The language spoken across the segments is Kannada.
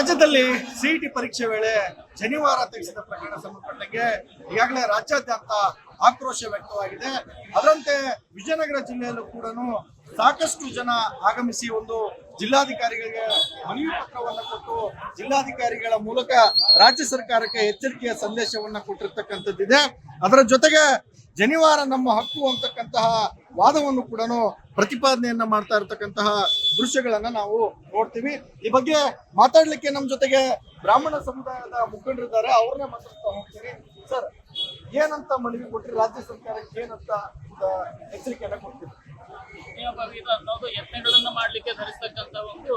ರಾಜ್ಯದಲ್ಲಿ ಸಿಇಟಿ ಪರೀಕ್ಷೆ ವೇಳೆ ಶನಿವಾರ ತೆಗೆಸಿದ ಪ್ರಕರಣ ಸಂಬಂಧಪಟ್ಟಂಗೆ ಈಗಾಗಲೇ ರಾಜ್ಯಾದ್ಯಂತ ಆಕ್ರೋಶ ವ್ಯಕ್ತವಾಗಿದೆ. ಅದರಂತೆ ವಿಜಯನಗರ ಜಿಲ್ಲೆಯಲ್ಲೂ ಕೂಡ ಸಾಕಷ್ಟು ಜನ ಆಗಮಿಸಿ ಒಂದು ಜಿಲ್ಲಾಧಿಕಾರಿಗಳಿಗೆ ಮನವಿ ಪತ್ರವನ್ನು ಕೊಟ್ಟು ಜಿಲ್ಲಾಧಿಕಾರಿಗಳ ಮೂಲಕ ರಾಜ್ಯ ಸರ್ಕಾರಕ್ಕೆ ಎಚ್ಚರಿಕೆಯ ಸಂದೇಶವನ್ನ ಕೊಟ್ಟಿರ್ತಕ್ಕಂಥದ್ದಿದೆ. ಅದರ ಜೊತೆಗೆ ಶನಿವಾರ ನಮ್ಮ ಹಕ್ಕು ಅಂತಕ್ಕಂತಹ ವಾದವನ್ನು ಕೂಡ ಪ್ರತಿಪಾದನೆಯನ್ನ ಮಾಡ್ತಾ ಇರತಕ್ಕಂತಹ ದೃಶ್ಯಗಳನ್ನ ನಾವು ನೋಡ್ತೀವಿ. ಈ ಬಗ್ಗೆ ಮಾತಾಡ್ಲಿಕ್ಕೆ ನಮ್ಮ ಜೊತೆಗೆ ಬ್ರಾಹ್ಮಣ ಸಮುದಾಯದ ಮುಖಂಡರಿದ್ದಾರೆ, ಅವ್ರನ್ನೇ ಮಾತಾಡ್ತಾ ಹೋಗ್ತೀನಿ. ಸರ್, ಏನಂತ ಮನವಿ ಕೊಟ್ರಿ ರಾಜ್ಯ ಸರ್ಕಾರಕ್ಕೆ, ಏನಂತ ಎಚ್ಚರಿಕೆಯನ್ನ ಕೊಡ್ತೀವಿ? ಅನ್ನೋದು ಯತ್ನಗಳನ್ನ ಮಾಡ್ಲಿಕ್ಕೆ ಧರಿಸ್ತಕ್ಕಂತ ಒಂದು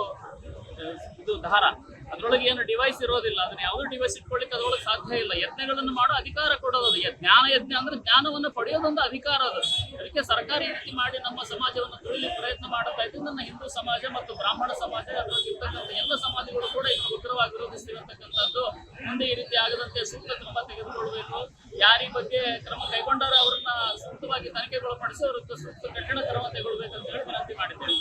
ಇದು ದಾರ, ಅದ್ರೊಳಗೆ ಏನು ಡಿವೈಸ್ ಇರೋದಿಲ್ಲ. ಅದನ್ನ ಯಾವ್ದು ಡಿವೈಸ್ ಇಟ್ಕೊಳ್ಳಿಕ್ಕೆ ಅದ್ರೊಳಗೆ ಸಾಧ್ಯ ಇಲ್ಲ. ಯತ್ನಗಳನ್ನು ಮಾಡೋ ಅಧಿಕಾರ ಕೊಡೋದು ಜ್ಞಾನ ಯಜ್ಞ ಅಂದ್ರೆ ಜ್ಞಾನವನ್ನು ಪಡೆಯೋದೊಂದು ಅಧಿಕಾರ ಅದು. ಅದಕ್ಕೆ ಸರ್ಕಾರ ಈ ರೀತಿ ಮಾಡಿ ನಮ್ಮ ಸಮಾಜವನ್ನು ತುಳಿಲಿಕ್ಕೆ ಪ್ರಯತ್ನ ಮಾಡುತ್ತಾ ಇದ್ದು ನನ್ನ ಹಿಂದೂ ಸಮಾಜ ಮತ್ತು ಬ್ರಾಹ್ಮಣ ಸಮಾಜ ಅದರಲ್ಲಿ ಇರ್ತಕ್ಕಂಥ ಎಲ್ಲ ಸಮಾಜಗಳು ಕೂಡ ಇದು ಉಗ್ರವಾಗಿ ವಿರೋಧಿಸ್ತಿರತಕ್ಕಂಥದ್ದು. ಮುಂದೆ ಈ ರೀತಿ ಆಗದಂತೆ ಸೂಕ್ತ ಕ್ರಮ ತೆಗೆದುಕೊಳ್ಬೇಕು. ಯಾರಿ ಬಗ್ಗೆ ಕ್ರಮ ಕೈಗೊಂಡಾರೋ ಅವರನ್ನ ಸೂಕ್ತವಾಗಿ ತನಿಖೆಗೊಳಪಡಿಸಿ ಅವರ ಸೂಕ್ತ ಕಠಿಣ ಕ್ರಮ ತೆಗೊಳ್ಬೇಕಂತ ಹೇಳಿ ವಿನಂತಿ ಮಾಡಿದ್ದೇವೆ.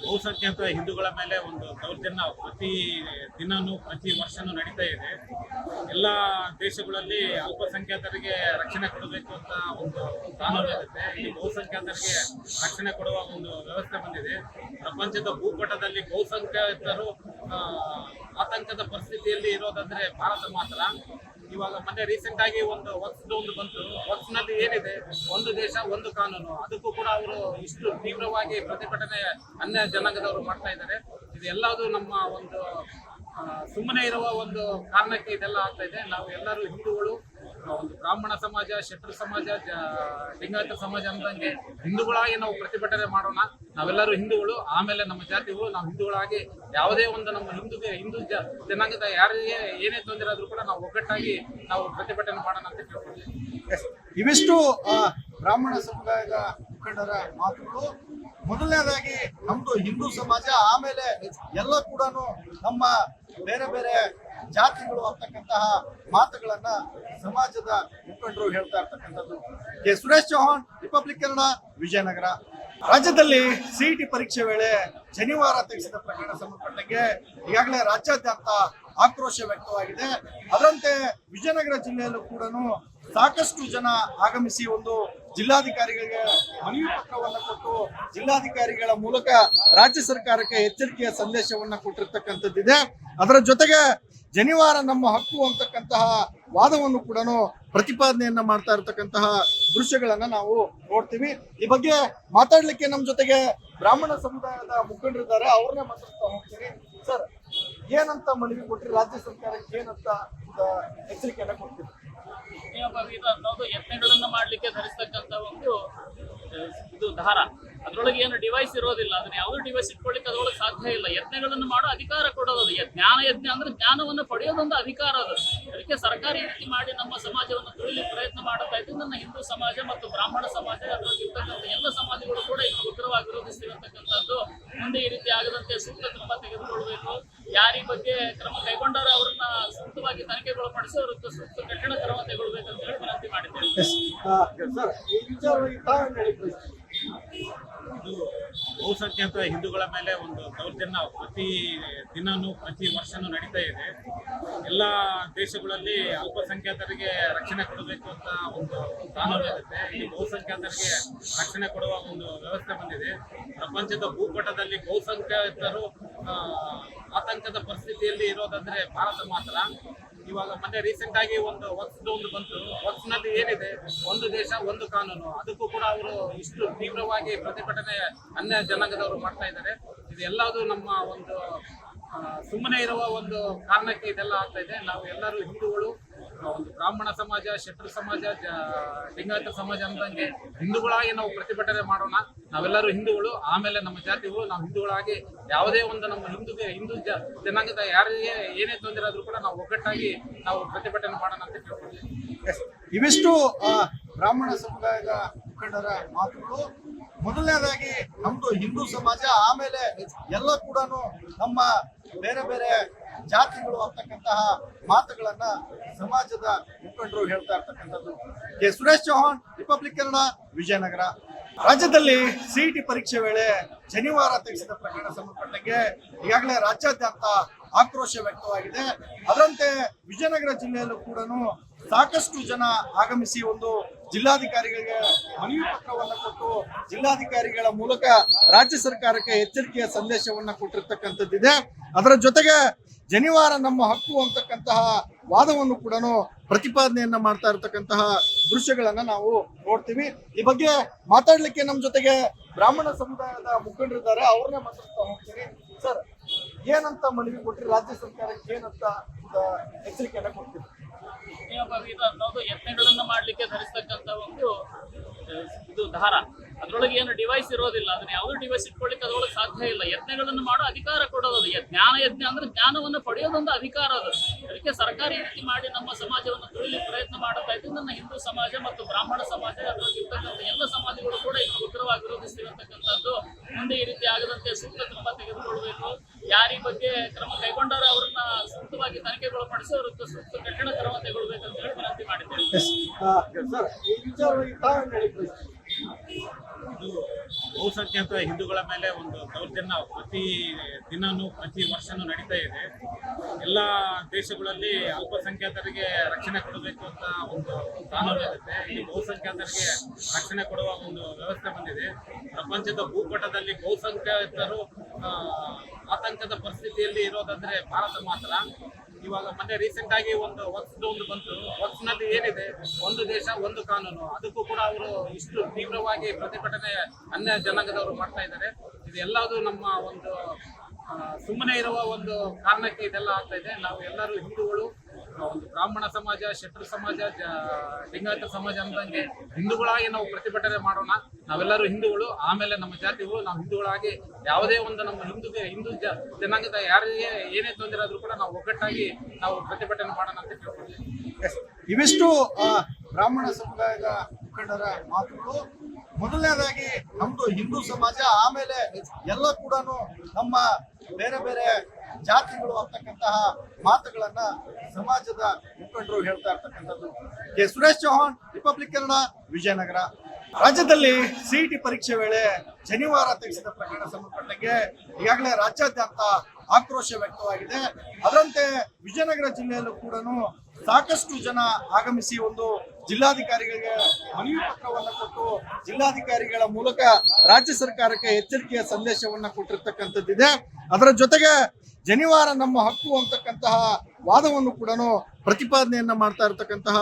ಬಹುಸಂಖ್ಯಾತ ಹಿಂದೂಗಳ ಮೇಲೆ ಒಂದು ದೌರ್ಜನ್ಯ ಪ್ರತಿ ದಿನನೂ ಪ್ರತಿ ವರ್ಷನೂ ನಡೀತಾ ಇದೆ. ಎಲ್ಲ ದೇಶಗಳಲ್ಲಿ ಅಲ್ಪಸಂಖ್ಯಾತರಿಗೆ ರಕ್ಷಣೆ ಕೊಡಬೇಕು ಅಂತ ಒಂದು ಕಾನೂನು ಇರುತ್ತೆ. ಇಲ್ಲಿ ಬಹುಸಂಖ್ಯಾತರಿಗೆ ರಕ್ಷಣೆ ಕೊಡುವ ಒಂದು ವ್ಯವಸ್ಥೆ ಬಂದಿದೆ. ಪ್ರಪಂಚದ ಭೂಪಟದಲ್ಲಿ ಬಹುಸಂಖ್ಯಾತರು ಆತಂಕದ ಪರಿಸ್ಥಿತಿಯಲ್ಲಿ ಇರೋದಂದ್ರೆ ಭಾರತ ಮಾತ್ರ. ಇವಾಗ ಮೊನ್ನೆ ರೀಸೆಂಟ್ ಆಗಿ ಒಂದು ವಕ್ಫ್ ಬಂತು. ವಕ್ಫ್ನಲ್ಲಿ ಏನಿದೆ, ಒಂದು ದೇಶ ಒಂದು ಕಾನೂನು, ಅದಕ್ಕೂ ಕೂಡ ಅವರು ಇಷ್ಟು ತೀವ್ರವಾಗಿ ಪ್ರತಿಭಟನೆ ಅನ್ಯ ಜನಾಂಗದವರು ಮಾಡ್ತಾ ಇದ್ದಾರೆ. ಇದು ಎಲ್ಲದೂ ನಮ್ಮ ಒಂದು ಸುಮ್ಮನೆ ಇರುವ ಒಂದು ಕಾರಣಕ್ಕೆ ಇದೆಲ್ಲ ಆಗ್ತಾ ಇದೆ. ನಾವು ಎಲ್ಲರೂ ಹಿಂದೂಗಳು, ಒಂದು ಬ್ರಾಹ್ಮಣ ಸಮಾಜ, ಶೆಟ್ರ ಸಮಾಜ, ಲಿಂಗಾಯತ ಸಮಾಜ ಅಂದಂಗೆ ಹಿಂದೂಗಳಾಗಿ ನಾವು ಪ್ರತಿಭಟನೆ ಮಾಡೋಣ. ನಾವೆಲ್ಲರೂ ಹಿಂದೂಗಳು, ಆಮೇಲೆ ನಮ್ಮ ಜಾತಿಗಳು. ನಾವು ಹಿಂದೂಗಳಾಗಿ ಯಾವುದೇ ಒಂದು ನಮ್ಮ ಹಿಂದೂ ಜನಾಂಗದ ಯಾರಿಗೆ ಏನೇ ತೊಂದರೆ ಆದ್ರೂ ಕೂಡ ನಾವು ಒಗ್ಗಟ್ಟಾಗಿ ನಾವು ಪ್ರತಿಭಟನೆ ಮಾಡೋಣ ಅಂತ ಕೇಳ್ಕೊಳ್ತೀವಿ. ಇವಿಷ್ಟು ಬ್ರಾಹ್ಮಣ ಸಮುದಾಯದ ಮುಖಂಡರ ಮಾತುಗಳು. ಮೊದಲನೇದಾಗಿ ನಮ್ದು ಹಿಂದೂ ಸಮಾಜ, ಆಮೇಲೆ ಎಲ್ಲ ಕೂಡ ನಮ್ಮ ಬೇರೆ ಬೇರೆ ಜಾತಿಗಳು ಅಂತಕ್ಕಂತಹ ಮಾತುಗಳನ್ನ ಸಮಾಜದ ಮುಖಂಡರು ಹೇಳ್ತಾ ಇರ್ತಕ್ಕಂಥದ್ದು. ಸುರೇಶ್ ಚೌಹಾಣ್, ರಿಪಬ್ಲಿಕ್ ಕನ್ನಡ, ವಿಜಯನಗರ. ರಾಜ್ಯದಲ್ಲಿ ಸಿಇಟಿ ಪರೀಕ್ಷೆ ವೇಳೆ ಶನಿವಾರ ತೆಗೆಸಿದ ಪ್ರಕರಣ ಸಂಬಂಧಪಟ್ಟಂಗೆ ಈಗಾಗಲೇ ರಾಜ್ಯಾದ್ಯಂತ ಆಕ್ರೋಶ ವ್ಯಕ್ತವಾಗಿದೆ. ಅದರಂತೆ ವಿಜಯನಗರ ಜಿಲ್ಲೆಯಲ್ಲೂ ಕೂಡ ಸಾಕಷ್ಟು ಜನ ಆಗಮಿಸಿ ಒಂದು ಜಿಲ್ಲಾಧಿಕಾರಿಗಳಿಗೆ ಮನವಿ ಪತ್ರವನ್ನು ಕೊಟ್ಟು ಜಿಲ್ಲಾಧಿಕಾರಿಗಳ ಮೂಲಕ ರಾಜ್ಯ ಸರ್ಕಾರಕ್ಕೆ ಎಚ್ಚರಿಕೆಯ ಸಂದೇಶವನ್ನ ಕೊಟ್ಟಿರ್ತಕ್ಕಂಥದ್ದಿದೆ. ಅದರ ಜೊತೆಗೆ ಶನಿವಾರ ನಮ್ಮ ಹಕ್ಕು ಅಂತಕ್ಕಂತಹ ವಾದವನ್ನು ಕೂಡ ಪ್ರತಿಪಾದನೆಯನ್ನ ಮಾಡ್ತಾ ಇರತಕ್ಕಂತಹ ದೃಶ್ಯಗಳನ್ನ ನಾವು ನೋಡ್ತೀವಿ. ಈ ಬಗ್ಗೆ ಮಾತಾಡ್ಲಿಕ್ಕೆ ನಮ್ಮ ಜೊತೆಗೆ ಬ್ರಾಹ್ಮಣ ಸಮುದಾಯದ ಮುಖಂಡರಿದ್ದಾರೆ, ಅವ್ರನ್ನೇ ಮಾತಾಡ್ತಾ ಹೋಗ್ತೀನಿ. ಸರ್, ಏನಂತ ಮನವಿ ಕೊಟ್ರಿ ರಾಜ್ಯ ಸರ್ಕಾರಕ್ಕೆ, ಏನಂತ ಎಚ್ಚರಿಕೆಯನ್ನ ಕೊಡ್ತೀವಿ? ಅನ್ನೋದು ಯತ್ನಗಳನ್ನ ಮಾಡ್ಲಿಕ್ಕೆ ಧರಿಸ್ತಕ್ಕಂತ ಒಂದು ಇದು ದಾರ, ಅದ್ರೊಳಗೆ ಏನು ಡಿವೈಸ್ ಇರೋದಿಲ್ಲ. ಅದನ್ನ ಯಾವ್ದು ಡಿವೈಸ್ ಇಟ್ಕೊಳ್ಳಿಕ್ಕೆ ಅದ್ರೊಳಗೆ ಸಾಧ್ಯ ಇಲ್ಲ. ಯತ್ನಗಳನ್ನು ಮಾಡೋ ಅಧಿಕಾರ ಕೊಡೋದು ಜ್ಞಾನ ಯಜ್ಞ ಅಂದ್ರೆ ಜ್ಞಾನವನ್ನು ಪಡೆಯೋದೊಂದು ಅಧಿಕಾರ ಅದು. ಅದಕ್ಕೆ ಸರ್ಕಾರ ಈ ರೀತಿ ಮಾಡಿ ನಮ್ಮ ಸಮಾಜವನ್ನು ತುಳಿಲಿಕ್ಕೆ ಪ್ರಯತ್ನ ಮಾಡುತ್ತಾ ಇದ್ದು ನನ್ನ ಹಿಂದೂ ಸಮಾಜ ಮತ್ತು ಬ್ರಾಹ್ಮಣ ಸಮಾಜ ಅದರಲ್ಲಿ ಇರ್ತಕ್ಕಂಥ ಎಲ್ಲ ಸಮಾಜಗಳು ಕೂಡ ಇದು ಉಗ್ರವಾಗಿ ವಿರೋಧಿಸ್ತಿರತಕ್ಕಂಥದ್ದು. ಮುಂದೆ ಈ ರೀತಿ ಆಗದಂತೆ ಸೂಕ್ತ ಕ್ರಮ ತೆಗೆದುಕೊಳ್ಬೇಕು. ಯಾರಿ ಬಗ್ಗೆ ಕ್ರಮ ಕೈಗೊಂಡಾರೋ ಅವರನ್ನ ಸೂಕ್ತವಾಗಿ ತನಿಖೆಗೊಳಪಡಿಸಿ ಅವರ ಸೂಕ್ತ ಕಠಿಣ ಕ್ರಮ ತೆಗೊಳ್ಬೇಕಂತ ಹೇಳಿ ವಿನಂತಿ ಮಾಡಿದ್ದೇವೆ. ಬಹುಸಂಖ್ಯಾತ ಹಿಂದೂಗಳ ಮೇಲೆ ಒಂದು ದೌರ್ಜನ್ಯ ಪ್ರತಿ ದಿನನೂ ಪ್ರತಿ ವರ್ಷನೂ ನಡೀತಾ ಇದೆ. ಎಲ್ಲ ದೇಶಗಳಲ್ಲಿ ಅಲ್ಪಸಂಖ್ಯಾತರಿಗೆ ರಕ್ಷಣೆ ಕೊಡಬೇಕು ಅಂತ ಒಂದು ಕಾನೂನು ಇರುತ್ತೆ. ಇಲ್ಲಿ ಬಹುಸಂಖ್ಯಾತರಿಗೆ ರಕ್ಷಣೆ ಕೊಡುವ ಒಂದು ವ್ಯವಸ್ಥೆ ಬಂದಿದೆ. ಪ್ರಪಂಚದ ಭೂಪಟದಲ್ಲಿ ಬಹುಸಂಖ್ಯಾತರು ಆತಂಕದ ಪರಿಸ್ಥಿತಿಯಲ್ಲಿ ಇರೋದಂದ್ರೆ ಭಾರತ ಮಾತ್ರ. ಇವಾಗ ಮೊನ್ನೆ ರೀಸೆಂಟ್ ಆಗಿ ಒಂದು ವಕ್ಫ್ ಬಂತು. ವಕ್ಫ್ನಲ್ಲಿ ಏನಿದೆ, ಒಂದು ದೇಶ ಒಂದು ಕಾನೂನು, ಅದಕ್ಕೂ ಕೂಡ ಅವರು ಇಷ್ಟು ತೀವ್ರವಾಗಿ ಪ್ರತಿಭಟನೆ ಅನ್ಯ ಜನಾಂಗದವರು ಮಾಡ್ತಾ ಇದ್ದಾರೆ. ಇದು ಎಲ್ಲದೂ ನಮ್ಮ ಒಂದು ಸುಮ್ಮನೆ ಇರುವ ಒಂದು ಕಾರಣಕ್ಕೆ ಇದೆಲ್ಲ ಆಗ್ತಾ ಇದೆ. ನಾವು ಎಲ್ಲರೂ ಹಿಂದೂಗಳು, ಒಂದು ಬ್ರಾಹ್ಮಣ ಸಮಾಜ, ಶೆಟ್ರ ಸಮಾಜ, ಲಿಂಗಾಯತ ಸಮಾಜ ಅಂದಂಗೆ ಹಿಂದೂಗಳಾಗಿ ನಾವು ಪ್ರತಿಭಟನೆ ಮಾಡೋಣ. ನಾವೆಲ್ಲರೂ ಹಿಂದೂಗಳು, ಆಮೇಲೆ ನಮ್ಮ ಜಾತಿಗಳು. ನಾವು ಹಿಂದೂಗಳಾಗಿ ಯಾವುದೇ ಒಂದು ನಮ್ಮ ಹಿಂದೂ ಜನಾಂಗದ ಯಾರಿಗೆ ಏನೇ ತೊಂದರೆ ಆದ್ರೂ ಕೂಡ ನಾವು ಒಗ್ಗಟ್ಟಾಗಿ ನಾವು ಪ್ರತಿಭಟನೆ ಮಾಡೋಣ ಅಂತ ಕೇಳ್ಕೊಳ್ತೀವಿ. ಇವಿಷ್ಟು ಬ್ರಾಹ್ಮಣ ಸಮುದಾಯದ ಮುಖಂಡರ ಮಾತುಗಳು. ಮೊದಲನೇದಾಗಿ ನಮ್ದು ಹಿಂದೂ ಸಮಾಜ, ಆಮೇಲೆ ಎಲ್ಲ ಕೂಡ ನಮ್ಮ ಬೇರೆ ಬೇರೆ ಜಾತಿಗಳು ಅಂತಕ್ಕಂತಹ ಮಾತುಗಳನ್ನ ಸಮಾಜದ ಮುಖಂಡರು ಹೇಳ್ತಾ ಇರ್ತಕ್ಕಂಥದ್ದು. ಸುರೇಶ್ ಚೌಹಾಣ್, ರಿಪಬ್ಲಿಕ್ ಕನ್ನಡ, ವಿಜಯನಗರ. ರಾಜ್ಯದಲ್ಲಿ ಸಿಇಟಿ ಪರೀಕ್ಷೆ ವೇಳೆ ಶನಿವಾರ ತೆಗೆಸಿದ ಪ್ರಕರಣ ಸಂಬಂಧಪಟ್ಟಂಗೆ ಈಗಾಗಲೇ ರಾಜ್ಯಾದ್ಯಂತ ಆಕ್ರೋಶ ವ್ಯಕ್ತವಾಗಿದೆ. ಅದರಂತೆ ವಿಜಯನಗರ ಜಿಲ್ಲೆಯಲ್ಲೂ ಕೂಡ ಸಾಕಷ್ಟು ಜನ ಆಗಮಿಸಿ ಒಂದು ಜಿಲ್ಲಾಧಿಕಾರಿಗಳಿಗೆ ಮನವಿ ಪತ್ರವನ್ನು ಕೊಟ್ಟು ಜಿಲ್ಲಾಧಿಕಾರಿಗಳ ಮೂಲಕ ರಾಜ್ಯ ಸರ್ಕಾರಕ್ಕೆ ಎಚ್ಚರಿಕೆಯ ಸಂದೇಶವನ್ನ ಕೊಟ್ಟಿರ್ತಕ್ಕಂಥದ್ದಿದೆ. ಅದರ ಜೊತೆಗೆ ಜನಿವಾರ ನಮ್ಮ ಹಕ್ಕು ಅಂತಕ್ಕಂತಹ ವಾದವನ್ನು ಕೂಡ ಪ್ರತಿಪಾದನೆಯನ್ನ ಮಾಡ್ತಾ ಇರತಕ್ಕಂತಹ ದೃಶ್ಯಗಳನ್ನ ನಾವು ನೋಡ್ತೀವಿ. ಈ ಬಗ್ಗೆ ಮಾತಾಡ್ಲಿಕ್ಕೆ ನಮ್ಮ ಜೊತೆಗೆ ಬ್ರಾಹ್ಮಣ ಸಮುದಾಯದ ಮುಖಂಡರಿದ್ದಾರೆ, ಅವ್ರನ್ನೇ ಮಾತಾಡ್ತಾ ಹೋಗ್ತೀನಿ. ಸರ್, ಏನಂತ ಮನವಿ ಕೊಟ್ರಿ ರಾಜ್ಯ ಸರ್ಕಾರಕ್ಕೆ, ಏನಂತ ಎಚ್ಚರಿಕೆಯನ್ನ ಕೊಡ್ತೀವಿ? ನಾವು ಯತ್ನೆಗಳನ್ನ ಮಾಡ್ಲಿಕ್ಕೆ ಧರಿಸ್ತಕ್ಕಂತ ಒಂದು ಇದು ದಾರ, ಅದ್ರೊಳಗೆ ಏನು ಡಿವೈಸ್ ಇರೋದಿಲ್ಲ. ಅದನ್ನ ಯಾವ್ದು ಡಿವೈಸ್ ಇಟ್ಕೊಳ್ಳಿಕ್ಕೆ ಅದ್ರೊಳಗೆ ಸಾಧ್ಯ ಇಲ್ಲ. ಯತ್ನೆಗಳನ್ನು ಮಾಡೋ ಅಧಿಕಾರ ಕೊಡೋದು ಜ್ಞಾನ ಯಜ್ಞ ಅಂದ್ರೆ ಜ್ಞಾನವನ್ನು ಪಡೆಯೋದೊಂದು ಅಧಿಕಾರ ಅದು. ಅದಕ್ಕೆ ಸರ್ಕಾರ ಈ ರೀತಿ ಮಾಡಿ ನಮ್ಮ ಸಮಾಜವನ್ನು ತುಳಿಲಿಕ್ಕೆ ಪ್ರಯತ್ನ ಮಾಡುತ್ತಾ ಇದ್ದು ನನ್ನ ಹಿಂದೂ ಸಮಾಜ ಮತ್ತು ಬ್ರಾಹ್ಮಣ ಸಮಾಜ ಅದರಲ್ಲಿ ಇರ್ತಕ್ಕಂಥ ಎಲ್ಲ ಸಮಾಜಗಳು ಕೂಡ ಇದು ಉಗ್ರವಾಗಿ ವಿರೋಧಿಸ್ತಿರತಕ್ಕಂಥದ್ದು. ಮುಂದೆ ಈ ರೀತಿ ಆಗದಂತೆ ಸೂಕ್ತ ಕ್ರಮ ತೆಗೆದುಕೊಳ್ಬೇಕು. ಯಾರ ಈ ಬಗ್ಗೆ ಕ್ರಮ ಕೈಗೊಂಡಾರೋ ಅವರನ್ನ ಸೂಕ್ತವಾಗಿ ತನಿಖೆಗೊಳಪಡಿಸಿ ಅವರ ಸೂಕ್ತ ಕಠಿಣ ಕ್ರಮ ತೆಗೊಳ್ಬೇಕು ಅಂತ ಹೇಳಿ ವಿನಂತಿ ಮಾಡಿದ್ದೇವೆ. ಇದು ಬಹುಸಂಖ್ಯಾತ ಹಿಂದೂಗಳ ಮೇಲೆ ಒಂದು ದೌರ್ಜನ್ಯ ಪ್ರತಿ ದಿನನೂ ಪ್ರತಿ ವರ್ಷನೂ ನಡೀತಾ ಇದೆ. ಎಲ್ಲ ದೇಶಗಳಲ್ಲಿ ಅಲ್ಪಸಂಖ್ಯಾತರಿಗೆ ರಕ್ಷಣೆ ಕೊಡಬೇಕು ಅಂತ ಒಂದು ಕಾನೂನು ಇರುತ್ತೆ. ಈ ಬಹುಸಂಖ್ಯಾತರಿಗೆ ರಕ್ಷಣೆ ಕೊಡುವ ಒಂದು ವ್ಯವಸ್ಥೆ ಬಂದಿದೆ. ಪ್ರಪಂಚದ ಭೂಪಟದಲ್ಲಿ ಬಹುಸಂಖ್ಯಾತರು ಆತಂಕದ ಪರಿಸ್ಥಿತಿಯಲ್ಲಿ ಇರೋದಂದ್ರೆ ಭಾರತ ಮಾತ್ರ. ಇವಾಗ ಮೊನ್ನೆ ರೀಸೆಂಟ್ ಆಗಿ ಒಂದು ವಕ್ಫ್ ಬಂತು. ವಕ್ಫ್ನಲ್ಲಿ ಏನಿದೆ, ಒಂದು ದೇಶ ಒಂದು ಕಾನೂನು, ಅದಕ್ಕೂ ಕೂಡ ಅವರು ಇಷ್ಟು ತೀವ್ರವಾಗಿ ಪ್ರತಿಭಟನೆ ಅನ್ಯ ಜನಾಂಗದವರು ಮಾಡ್ತಾ ಇದ್ದಾರೆ. ಇದೆಲ್ಲದು ನಮ್ಮ ಒಂದು ಸುಮ್ಮನೆ ಇರುವ ಒಂದು ಕಾರಣಕ್ಕೆ ಇದೆಲ್ಲ ಆಗ್ತಾ ಇದೆ. ನಾವು ಎಲ್ಲರೂ ಹಿಂದೂಗಳು, ಒಂದು ಬ್ರಾಹ್ಮಣ ಸಮಾಜ, ಶೆಟ್ರು ಸಮಾಜ, ಲಿಂಗಾಯತ ಸಮಾಜ ಅಂದಂಗೆ ಹಿಂದೂಗಳಾಗಿ ನಾವು ಪ್ರತಿಭಟನೆ ಮಾಡೋಣ. ನಾವೆಲ್ಲರೂ ಹಿಂದೂಗಳು, ಆಮೇಲೆ ನಮ್ಮ ಜಾತಿಗಳು. ನಾವು ಹಿಂದೂಗಳಾಗಿ ಯಾವುದೇ ಒಂದು ನಮ್ಮ ಹಿಂದೂ ಜನಾಂಗದ ಯಾರಿಗೆ ಏನೇ ತೊಂದರೆ ಆದ್ರೂ ಕೂಡ ನಾವು ಒಗ್ಗಟ್ಟಾಗಿ ನಾವು ಪ್ರತಿಭಟನೆ ಮಾಡೋಣ ಅಂತ ಕೇಳ್ಕೊಳ್ತೀವಿ. ಇವಿಷ್ಟು ಬ್ರಾಹ್ಮಣ ಸಮುದಾಯದ ಮುಖಂಡರ ಮಾತುಗಳು. ಮೊದಲನೇದಾಗಿ ನಮ್ದು ಹಿಂದೂ ಸಮಾಜ, ಆಮೇಲೆ ಎಲ್ಲ ಕೂಡ ನಮ್ಮ ಬೇರೆ ಬೇರೆ ಜಾತಿಗಳು ಅಂತಕ್ಕಂತಹ ಮಾತುಗಳನ್ನ ಸಮಾಜದ ಮುಖಂಡರು ಹೇಳ್ತಾ ಇರ್ತಕ್ಕಂಥದ್ದು. K Suresh Chauhan, Republic Kannada, Vijayanagara. ರಾಜ್ಯದಲ್ಲಿ ಸಿಇಟಿ ಪರೀಕ್ಷೆ ವೇಳೆ ಶನಿವಾರ ತೆಗೆಸಿದ ಪ್ರಕರಣ ಸಂಬಂಧಪಟ್ಟಂಗೆ ಈಗಾಗಲೇ ರಾಜ್ಯಾದ್ಯಂತ ಆಕ್ರೋಶ ವ್ಯಕ್ತವಾಗಿದೆ. ಅದರಂತೆ ವಿಜಯನಗರ ಜಿಲ್ಲೆಯಲ್ಲೂ ಕೂಡ ಸಾಕಷ್ಟು ಜನ ಆಗಮಿಸಿ ಒಂದು ಜಿಲ್ಲಾಧಿಕಾರಿಗಳಿಗೆ ಮನವಿ ಪತ್ರವನ್ನು ಕೊಟ್ಟು ಜಿಲ್ಲಾಧಿಕಾರಿಗಳ ಮೂಲಕ ರಾಜ್ಯ ಸರ್ಕಾರಕ್ಕೆ ಎಚ್ಚರಿಕೆಯ ಸಂದೇಶವನ್ನ ಕೊಟ್ಟಿರ್ತಕ್ಕಂಥದ್ದಿದೆ. ಅದರ ಜೊತೆಗೆ ಜನಿವಾರ ನಮ್ಮ ಹಕ್ಕು ಅಂತಕ್ಕಂತಹ ವಾದವನ್ನು ಕೂಡ ಪ್ರತಿಪಾದನೆಯನ್ನ ಮಾಡ್ತಾ ಇರತಕ್ಕಂತಹ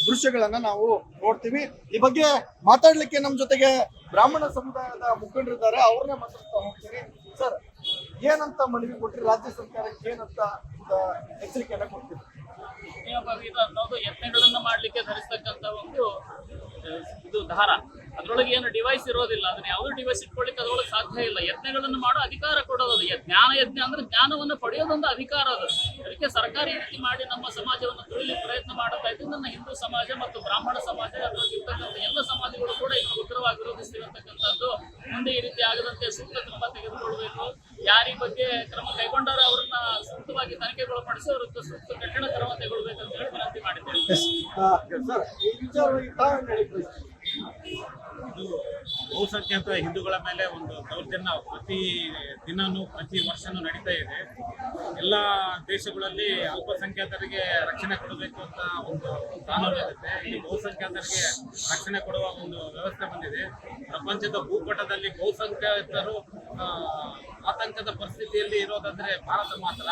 ದೃಶ್ಯಗಳನ್ನ ನಾವು ನೋಡ್ತೀವಿ. ಈ ಬಗ್ಗೆ ಮಾತಾಡ್ಲಿಕ್ಕೆ ನಮ್ಮ ಜೊತೆಗೆ ಬ್ರಾಹ್ಮಣ ಸಮುದಾಯದ ಮುಖಂಡರಿದ್ದಾರೆ, ಅವ್ರನ್ನೇ ಮಾತಾಡ್ತಾ ಹೋಗ್ತೀನಿ. ಸರ್, ಏನಂತ ಮನವಿ ಕೊಟ್ರಿ ರಾಜ್ಯ ಸರ್ಕಾರಕ್ಕೆ, ಏನಂತ ಎಚ್ಚರಿಕೆಯನ್ನ ಕೊಡ್ತೀವಿ? ನಾವು ಯತ್ನೆಗಳನ್ನ ಮಾಡ್ಲಿಕ್ಕೆ ಧರಿಸ್ತಕ್ಕಂತ ಒಂದು ಇದು ದಾರ, ಅದ್ರೊಳಗೆ ಏನು ಡಿವೈಸ್ ಇರೋದಿಲ್ಲ. ಅದನ್ನ ಯಾವ್ದು ಡಿವೈಸ್ ಇಟ್ಕೊಳ್ಳಿಕ್ಕೆ ಅದ್ರೊಳಗೆ ಸಾಧ್ಯ ಇಲ್ಲ. ಯತ್ನೆಗಳನ್ನು ಮಾಡೋ ಅಧಿಕಾರ ಕೊಡೋದು ಜ್ಞಾನ ಯಜ್ಞ ಅಂದ್ರೆ ಜ್ಞಾನವನ್ನು ಪಡೆಯೋದೊಂದು ಅಧಿಕಾರ ಅದು. ಅದಕ್ಕೆ ಸರ್ಕಾರ ಈ ರೀತಿ ಮಾಡಿ ನಮ್ಮ ಸಮಾಜವನ್ನು ತುಳಿಲಿಕ್ಕೆ ಪ್ರಯತ್ನ ಮಾಡುತ್ತಾ ಇದ್ದು ನನ್ನ ಹಿಂದೂ ಸಮಾಜ ಮತ್ತು ಬ್ರಾಹ್ಮಣ ಸಮಾಜ ಅದರಲ್ಲಿ ಇರ್ತಕ್ಕಂಥ ಎಲ್ಲ ಸಮಾಜಗಳು ಕೂಡ ಇದು ಉಗ್ರವಾಗಿ ವಿರೋಧಿಸ್ತಿರತಕ್ಕಂಥದ್ದು. ಮುಂದೆ ಈ ರೀತಿ ಆಗದಂತೆ ಸೂಕ್ತ ಕ್ರಮ ತೆಗೆದುಕೊಳ್ಬೇಕು. ಯಾರ ಈ ಬಗ್ಗೆ ಕ್ರಮ ಕೈಗೊಂಡಾರೋ ಅವರನ್ನ ಸೂಕ್ತವಾಗಿ ತನಿಖೆಗೊಳಪಡಿಸಿ ಅವರ ಸೂಕ್ತ ಕಠಿಣ ಕ್ರಮ ತೆಗೊಳ್ಬೇಕು ಅಂತ ಹೇಳಿ ವಿನಂತಿ ಮಾಡಿದ್ದೇವೆ. ಇದು ಬಹುಸಂಖ್ಯಾತ ಹಿಂದೂಗಳ ಮೇಲೆ ಒಂದು ದೌರ್ಜನ್ಯ ಪ್ರತಿ ದಿನನೂ ಪ್ರತಿ ವರ್ಷನೂ ನಡೀತಾ ಇದೆ. ಎಲ್ಲ ದೇಶಗಳಲ್ಲಿ ಅಲ್ಪಸಂಖ್ಯಾತರಿಗೆ ರಕ್ಷಣೆ ಕೊಡಬೇಕು ಅಂತ ಒಂದು ಕಾನೂನು ಇರುತ್ತೆ. ಈ ಬಹುಸಂಖ್ಯಾತರಿಗೆ ರಕ್ಷಣೆ ಕೊಡುವ ಒಂದು ವ್ಯವಸ್ಥೆ ಬಂದಿದೆ. ಪ್ರಪಂಚದ ಭೂಪಟದಲ್ಲಿ ಬಹುಸಂಖ್ಯಾತರು ಆತಂಕದ ಪರಿಸ್ಥಿತಿಯಲ್ಲಿ ಇರೋದಂದ್ರೆ ಭಾರತ ಮಾತ್ರ.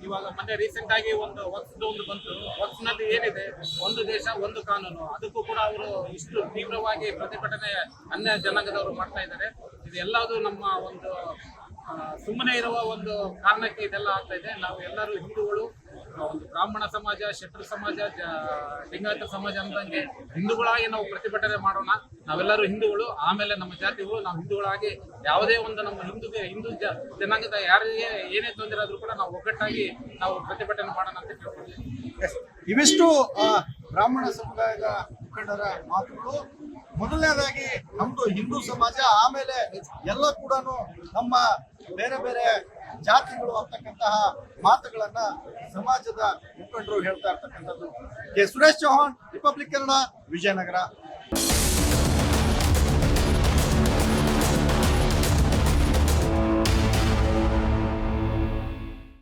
ಇವಾಗ ಮೊನ್ನೆ ರೀಸೆಂಟ್ ಆಗಿ ಒಂದು ವಕ್ಫ್ ಬಂತು. ವಕ್ಫ್ನಲ್ಲಿ ಏನಿದೆ, ಒಂದು ದೇಶ ಒಂದು ಕಾನೂನು, ಅದಕ್ಕೂ ಕೂಡ ಅವರು ಇಷ್ಟು ತೀವ್ರವಾಗಿ ಪ್ರತಿಭಟನೆ ಅನ್ಯ ಜನಾಂಗದವರು ಮಾಡ್ತಾ ಇದ್ದಾರೆ. ಇದೆಲ್ಲದು ನಮ್ಮ ಒಂದು ಸುಮ್ಮನೆ ಇರುವ ಒಂದು ಕಾರಣಕ್ಕೆ ಇದೆಲ್ಲ ಆಗ್ತಾ ಇದೆ. ನಾವು ಎಲ್ಲರೂ ಹಿಂದೂಗಳು, ಒಂದು ಬ್ರಾಹ್ಮಣ ಸಮಾಜ, ಶೆಟ್ರು ಸಮಾಜ, ಲಿಂಗಾಯತ ಸಮಾಜ ಅಂದಂಗೆ ಹಿಂದೂಗಳಾಗಿ ನಾವು ಪ್ರತಿಭಟನೆ ಮಾಡೋಣ. ನಾವೆಲ್ಲರೂ ಹಿಂದೂಗಳು, ಆಮೇಲೆ ನಮ್ಮ ಜಾತಿಗಳು. ನಾವು ಹಿಂದೂಗಳಾಗಿ ಯಾವುದೇ ಒಂದು ನಮ್ಮ ಹಿಂದೂ ಜನಾಂಗದ ಯಾರಿಗೆ ಏನೇ ತೊಂದರೆ ಆದ್ರೂ ಕೂಡ ನಾವು ಒಗ್ಗಟ್ಟಾಗಿ ನಾವು ಪ್ರತಿಭಟನೆ ಮಾಡೋಣ ಅಂತ ಕೇಳ್ಕೊಳ್ತೀವಿ. ಇವಿಷ್ಟು ಬ್ರಾಹ್ಮಣ ಸಮುದಾಯದ ಮುಖಂಡರ ಮಾತುಗಳು. ಮೊದಲನೇದಾಗಿ ನಮ್ದು ಹಿಂದೂ ಸಮಾಜ, ಆಮೇಲೆ ಎಲ್ಲ ಕೂಡ ನಮ್ಮ ಬೇರೆ ಬೇರೆ ಜಾತಿಗಳು ಅಂತಕ್ಕಂತಹ ಮಾತುಗಳನ್ನ ಸಮಾಜದ ಮುಖಂಡರು ಹೇಳ್ತಾ ಇರ್ತಕ್ಕಂಥದ್ದು. K Suresh Chauhan, Republic Kannada, Vijayanagara.